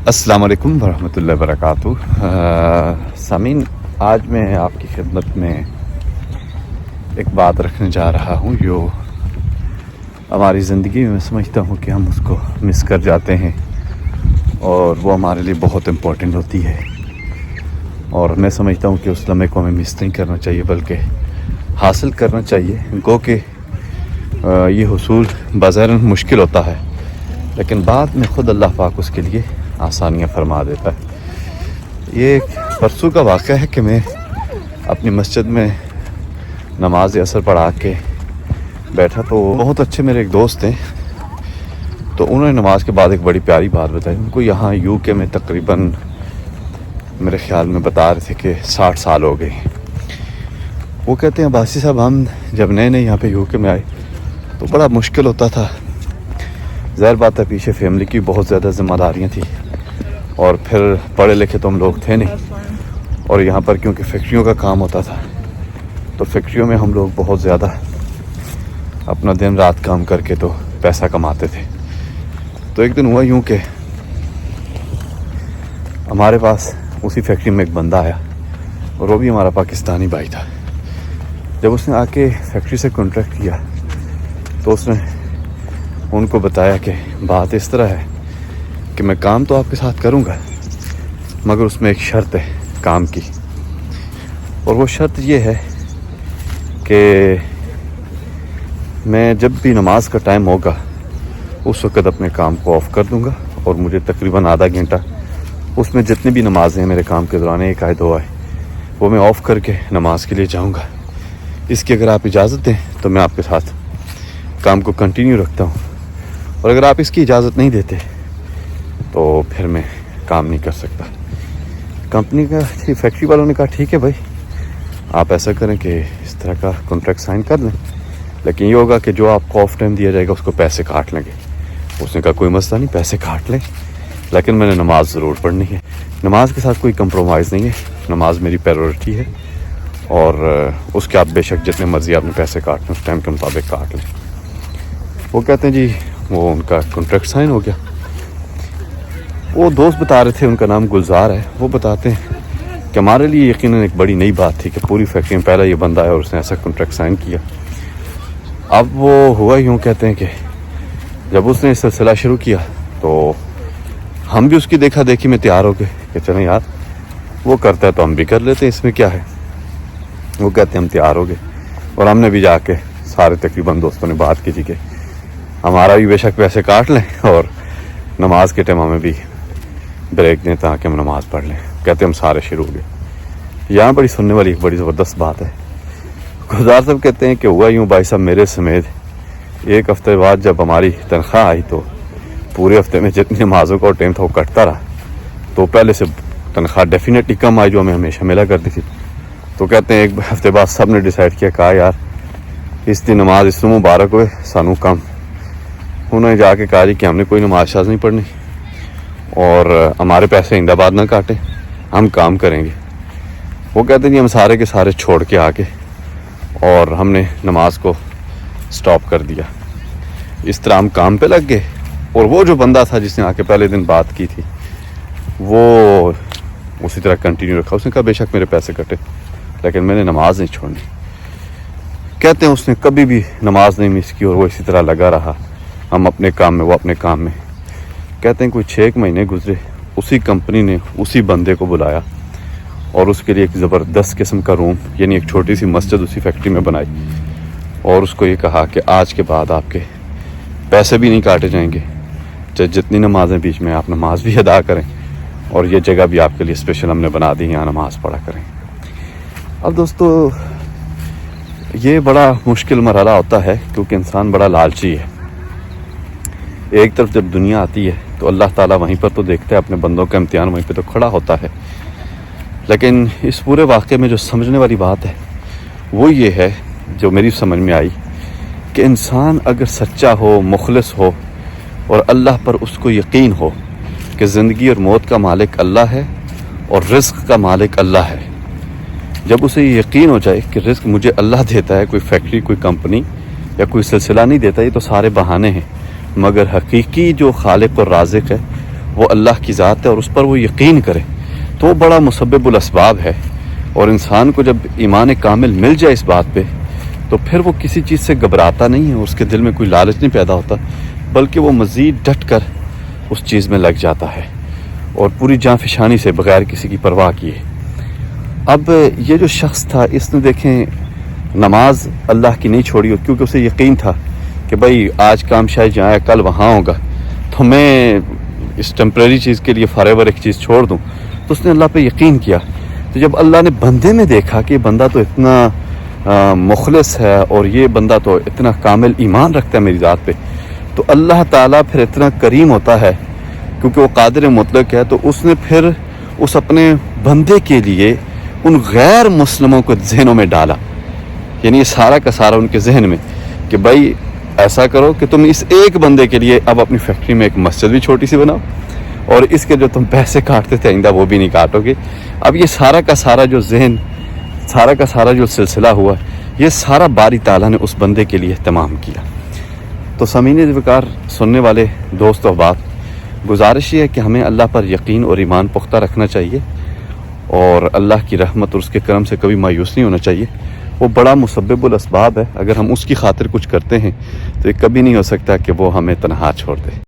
السلام علیکم ورحمۃ اللہ وبرکاتہ۔ سامعین، آج میں آپ کی خدمت میں ایک بات رکھنے جا رہا ہوں جو ہماری زندگی میں سمجھتا ہوں کہ ہم اس کو مس کر جاتے ہیں اور وہ ہمارے لیے بہت امپورٹنٹ ہوتی ہے، اور میں سمجھتا ہوں کہ اس لمحے کو ہمیں مس نہیں کرنا چاہیے بلکہ حاصل کرنا چاہیے، گو کہ یہ حصول بظاہر مشکل ہوتا ہے لیکن بعد میں خود اللہ پاک اس کے لیے آسانیاں فرما دیتا ہے۔ یہ ایک پرسوں کا واقعہ ہے کہ میں اپنی مسجد میں نماز عصر پڑھا کے بیٹھا تو بہت اچھے میرے ایک دوست ہیں، تو انہوں نے نماز کے بعد ایک بڑی پیاری بات بتائی۔ ان کو یہاں یو کے میں تقریباً میرے خیال میں بتا رہے تھے کہ 60 سال ہو گئے ہیں۔ وہ کہتے ہیں عباسی صاحب، ہم جب نئے نئے یہاں پہ یو کے میں آئے تو بڑا مشکل ہوتا تھا، ظاہر بات ہے پیچھے فیملی کی بہت زیادہ ذمہ داریاں تھیں، اور پھر پڑھے لکھے تو ہم لوگ تھے نہیں، اور یہاں پر کیونکہ فیکٹریوں کا کام ہوتا تھا تو فیکٹریوں میں ہم لوگ بہت زیادہ اپنا دن رات کام کر کے تو پیسہ کماتے تھے۔ تو ایک دن ہوا یوں کہ ہمارے پاس اسی فیکٹری میں ایک بندہ آیا، اور وہ بھی ہمارا پاکستانی بھائی تھا۔ جب اس نے آ کے فیکٹری سے کانٹریکٹ کیا تو اس نے ان کو بتایا کہ بات اس طرح ہے کہ میں کام تو آپ کے ساتھ کروں گا مگر اس میں ایک شرط ہے کام کی، اور وہ شرط یہ ہے کہ میں جب بھی نماز کا ٹائم ہوگا اس وقت اپنے کام کو آف کر دوں گا، اور مجھے تقریباً آدھا گھنٹہ اس میں جتنی بھی نمازیں ہیں میرے کام کے دوران، ایک آئے دو آئے، وہ میں آف کر کے نماز کے لیے جاؤں گا۔ اس کی اگر آپ اجازت دیں تو میں آپ کے ساتھ کام کو کنٹینیو رکھتا ہوں، اور اگر آپ اس کی اجازت نہیں دیتے تو پھر میں کام نہیں کر سکتا۔ کمپنی کا فیکٹری والوں نے کہا ٹھیک ہے بھائی، آپ ایسا کریں کہ اس طرح کا کانٹریکٹ سائن کر لیں، لیکن یہ ہوگا کہ جو آپ کو آف ٹائم دیا جائے گا اس کو پیسے کاٹ لیں گے۔ اس نے کہا کوئی مسئلہ نہیں، پیسے کاٹ لیں، لیکن میں نے نماز ضرور پڑھنی ہے، نماز کے ساتھ کوئی کمپرومائز نہیں ہے، نماز میری پریورٹی ہے، اور اس کے آپ بے شک جتنے مرضی آپ نے پیسے کاٹنے اس ٹائم کے مطابق کاٹ لیں۔ وہ کہتے ہیں جی وہ ان کا کانٹریکٹ سائن ہو گیا۔ وہ دوست بتا رہے تھے، ان کا نام گلزار ہے، وہ بتاتے ہیں کہ ہمارے لیے یقیناً ایک بڑی نئی بات تھی کہ پوری فیکٹری میں پہلا یہ بندہ ہے اور اس نے ایسا کانٹریکٹ سائن کیا۔ اب وہ ہوا یوں، کہتے ہیں کہ جب اس نے سلسلہ شروع کیا تو ہم بھی اس کی دیکھا دیکھی میں تیار ہو گئے کہ چلیں یار وہ کرتا ہے تو ہم بھی کر لیتے ہیں، اس میں کیا ہے۔ وہ کہتے ہیں ہم تیار ہو گئے، اور ہم نے بھی جا کے سارے تقریباً دوستوں نے بات کی تھی کہ ہمارا بھی بے شک پیسے کاٹ لیں اور نماز کے ٹائم ہمیں بھی بریک دیں تاکہ ہم نماز پڑھ لیں۔ کہتے ہیں ہم سارے شروع ہو گئے۔ یہاں بڑی سننے والی ایک بڑی زبردست بات ہے۔ گلزار صاحب کہتے ہیں کہ ہوا یوں بھائی صاحب میرے سمیت ایک ہفتے بعد جب ہماری تنخواہ آئی تو پورے ہفتے میں جتنی نمازوں کا ٹائم تھا وہ کٹتا رہا، تو پہلے سے تنخواہ ڈیفینیٹلی کم آئی جو ہمیں ہمیشہ ملا کرتی تھی۔ تو کہتے ہیں ایک ہفتے بعد سب نے ڈیسائیڈ کیا، کہا یار اس دن نماز اس میں مبارک ہوئے سانو کم۔ انہوں نے جا کے کہا جی کہ ہم نے کوئی نماز شاز نہیں پڑھنی، اور ہمارے پیسے آئندہ بعد نہ کاٹیں، ہم کام کریں گے۔ وہ کہتے ہیں جی ہم سارے کے سارے چھوڑ کے آ گئے اور ہم نے نماز کو سٹاپ کر دیا۔ اس طرح ہم کام پہ لگ گئے، اور وہ جو بندہ تھا جس نے آ کے پہلے دن بات کی تھی وہ اسی طرح کنٹینیو رکھا۔ اس نے کہا بے شک میرے پیسے کٹے لیکن میں نے نماز نہیں چھوڑنی۔ کہتے ہیں اس نے کبھی بھی نماز نہیں مس کی، اور وہ اسی طرح لگا رہا، ہم اپنے کام میں وہ اپنے کام میں۔ کہتے ہیں کوئی 6 مہینے گزرے، اسی کمپنی نے اسی بندے کو بلایا اور اس کے لیے ایک زبردست قسم کا روم، یعنی ایک چھوٹی سی مسجد اسی فیکٹری میں بنائی، اور اس کو یہ کہا کہ آج کے بعد آپ کے پیسے بھی نہیں کاٹے جائیں گے، جتنی نمازیں بیچ میں آپ نماز بھی ادا کریں، اور یہ جگہ بھی آپ کے لیے اسپیشل ہم نے بنا دی، یہاں نماز پڑھا کریں۔ اب دوستو یہ بڑا مشکل مرحلہ ہوتا ہے کیونکہ انسان بڑا لالچی ہے۔ ایک طرف جب دنیا آتی ہے تو اللہ تعالیٰ وہیں پر تو دیکھتا ہے اپنے بندوں کا امتحان، وہیں پہ تو کھڑا ہوتا ہے، لیکن اس پورے واقعے میں جو سمجھنے والی بات ہے وہ یہ ہے جو میری سمجھ میں آئی کہ انسان اگر سچا ہو، مخلص ہو، اور اللہ پر اس کو یقین ہو کہ زندگی اور موت کا مالک اللہ ہے اور رزق کا مالک اللہ ہے، جب اسے یہ یقین ہو جائے کہ رزق مجھے اللہ دیتا ہے، کوئی فیکٹری، کوئی کمپنی یا کوئی سلسلہ نہیں دیتا، یہ تو سارے بہانے ہیں، مگر حقیقی جو خالق اور رازق ہے وہ اللہ کی ذات ہے اور اس پر وہ یقین کرے تو وہ بڑا مسبب الاسباب ہے. اور انسان کو جب ایمان کامل مل جائے اس بات پہ تو پھر وہ کسی چیز سے گھبراتا نہیں ہے, اس کے دل میں کوئی لالچ نہیں پیدا ہوتا, بلکہ وہ مزید ڈٹ کر اس چیز میں لگ جاتا ہے اور پوری جاں فشانی سے بغیر کسی کی پرواہ کیے. اب یہ جو شخص تھا اس نے دیکھیں نماز اللہ کی نہیں چھوڑی, کیونکہ اسے یقین تھا کہ بھائی آج کام شاید جہاں ہے کل وہاں ہوگا, تو میں اس ٹیمپریری چیز کے لیے فار ایور ایک چیز چھوڑ دوں. تو اس نے اللہ پہ یقین کیا. تو جب اللہ نے بندے میں دیکھا کہ بندہ تو اتنا مخلص ہے اور یہ بندہ تو اتنا کامل ایمان رکھتا ہے میری ذات پہ, تو اللہ تعالیٰ پھر اتنا کریم ہوتا ہے کیونکہ وہ قادر مطلق ہے, تو اس نے پھر اس اپنے بندے کے لیے ان غیر مسلموں کو ذہنوں میں ڈالا. یعنی یہ سارا کا سارا ان کے ذہن میں کہ بھائی ایسا کرو کہ تم اس ایک بندے کے لیے اب اپنی فیکٹری میں ایک مسجد بھی چھوٹی سی بناؤ, اور اس کے جو تم پیسے کاٹتے تھے آئندہ وہ بھی نہیں کاٹو گے. اب یہ سارا کا سارا جو ذہن, سارا کا سارا جو سلسلہ ہوا, یہ سارا باری تعالیٰ نے اس بندے کے لیے اہتمام کیا. تو سامعین وقار سننے والے دوست و احباب, گزارش یہ ہے کہ ہمیں اللہ پر یقین اور ایمان پختہ رکھنا چاہیے اور اللہ کی رحمت اور اس کے کرم سے کبھی مایوس نہیں ہونا چاہیے. وہ بڑا مسبب الاسباب ہے, اگر ہم اس کی خاطر کچھ کرتے ہیں تو یہ کبھی نہیں ہو سکتا کہ وہ ہمیں تنہا چھوڑ دے.